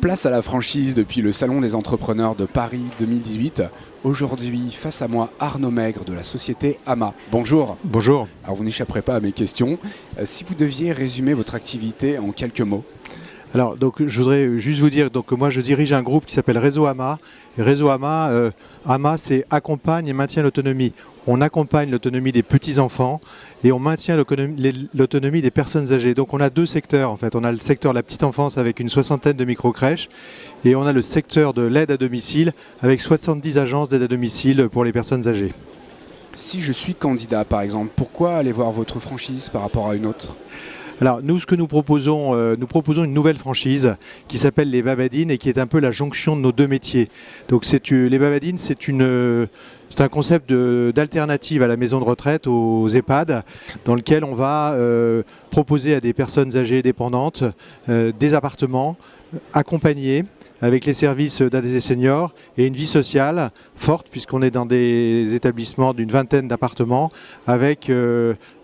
Place à la franchise depuis le Salon des entrepreneurs de Paris 2018. Aujourd'hui, face à moi, Arnaud Maigre de la société AMA. Bonjour. Bonjour. Alors, vous n'échapperez pas à mes questions. Si vous deviez résumer votre activité en quelques mots. Alors, je voudrais juste vous dire, moi je dirige un groupe qui s'appelle Réseau AMA. Et Réseau AMA, AMA c'est accompagne et maintient l'autonomie. On accompagne l'autonomie des petits-enfants et on maintient l'autonomie des personnes âgées. Donc on a deux secteurs en fait. On a le secteur de la petite enfance avec une 60aine de micro-crèches et on a le secteur de l'aide à domicile avec 70 agences d'aide à domicile pour les personnes âgées. Si je suis candidat par exemple, pourquoi aller voir votre franchise par rapport à une autre ? Alors nous, ce que nous proposons une nouvelle franchise qui s'appelle les Babadines et qui est un peu la jonction de nos deux métiers. Donc les Babadines, c'est un concept d'alternative à la maison de retraite, aux EHPAD, dans lequel on va proposer à des personnes âgées dépendantes des appartements accompagnés avec les services d'aide des seniors et une vie sociale forte puisqu'on est dans des établissements d'une vingtaine d'appartements avec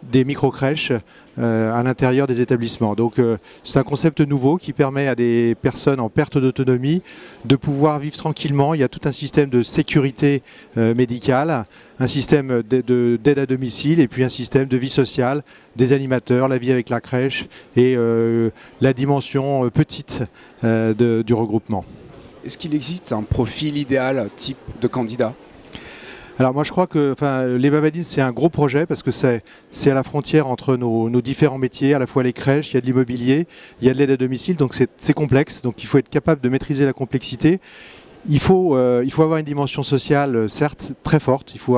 des micro-crèches à l'intérieur des établissements. Donc c'est un concept nouveau qui permet à des personnes en perte d'autonomie de pouvoir vivre tranquillement. Il y a tout un système de sécurité médicale, un système d'aide à domicile et puis un système de vie sociale, des animateurs, la vie avec la crèche et la dimension petite du regroupement. Est-ce qu'il existe un profil idéal type de candidat ? Alors moi je crois que les Babadines c'est un gros projet parce que c'est à la frontière entre nos différents métiers, à la fois les crèches, il y a de l'immobilier, il y a de l'aide à domicile, donc c'est complexe, donc il faut être capable de maîtriser la complexité. Il faut avoir une dimension sociale, certes, très forte. Il faut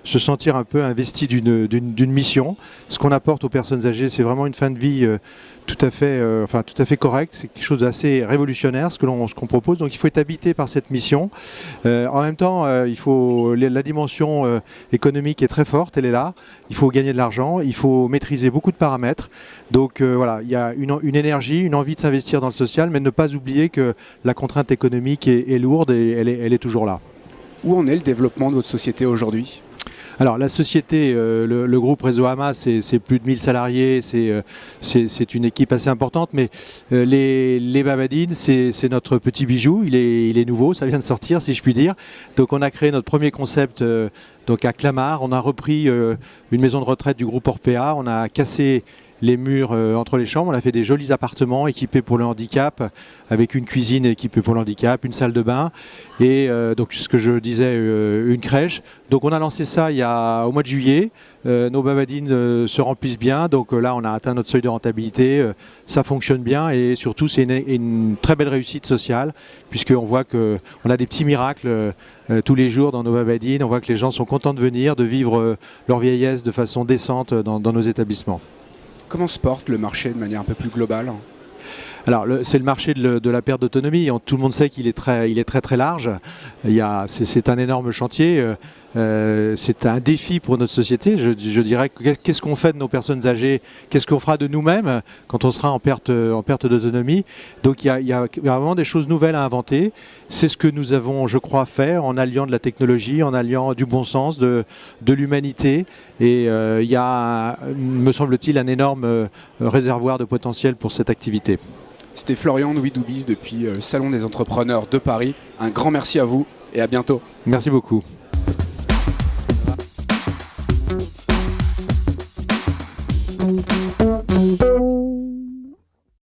se sentir un peu investi d'une mission. Ce qu'on apporte aux personnes âgées, c'est vraiment une fin de vie tout à fait correcte. C'est quelque chose d'assez révolutionnaire, ce qu'on propose. Donc il faut être habité par cette mission. En même temps, la dimension économique est très forte, elle est là. Il faut gagner de l'argent, il faut maîtriser beaucoup de paramètres. Donc il y a une énergie, une envie de s'investir dans le social, mais ne pas oublier que la contrainte économique est lourde et elle est toujours là. Où en est le développement de votre société aujourd'hui ? Alors la société, le groupe Réseau AMA, c'est plus de 1000 salariés, c'est une équipe assez importante, mais les Babadines, c'est notre petit bijou, il est nouveau, ça vient de sortir si je puis dire. Donc on a créé notre premier concept donc à Clamart, on a repris une maison de retraite du groupe Orpea, on a cassé les murs entre les chambres, on a fait des jolis appartements équipés pour le handicap, avec une cuisine équipée pour le handicap, une salle de bain et donc ce que je disais, une crèche. Donc on a lancé ça au mois de juillet, nos Babadines se remplissent bien, donc là on a atteint notre seuil de rentabilité, ça fonctionne bien et surtout c'est une très belle réussite sociale puisqu'on voit qu'on a des petits miracles tous les jours dans nos Babadines, on voit que les gens sont contents de venir, de vivre leur vieillesse de façon décente dans nos établissements. Comment se porte le marché de manière un peu plus globale ? Alors c'est le marché de la perte d'autonomie. Tout le monde sait qu'il est très large. C'est un énorme chantier. C'est un défi pour notre société. Je dirais qu'est-ce qu'on fait de nos personnes âgées, qu'est-ce qu'on fera de nous-mêmes quand on sera en perte d'autonomie. Donc il y a vraiment des choses nouvelles à inventer. C'est ce que nous avons, je crois, fait en alliant de la technologie, en alliant du bon sens, de l'humanité. Et il y a, me semble-t-il, un énorme réservoir de potentiel pour cette activité. C'était Florian Louis-Doubis depuis le Salon des entrepreneurs de Paris. Un grand merci à vous et à bientôt. Merci beaucoup. Thank you.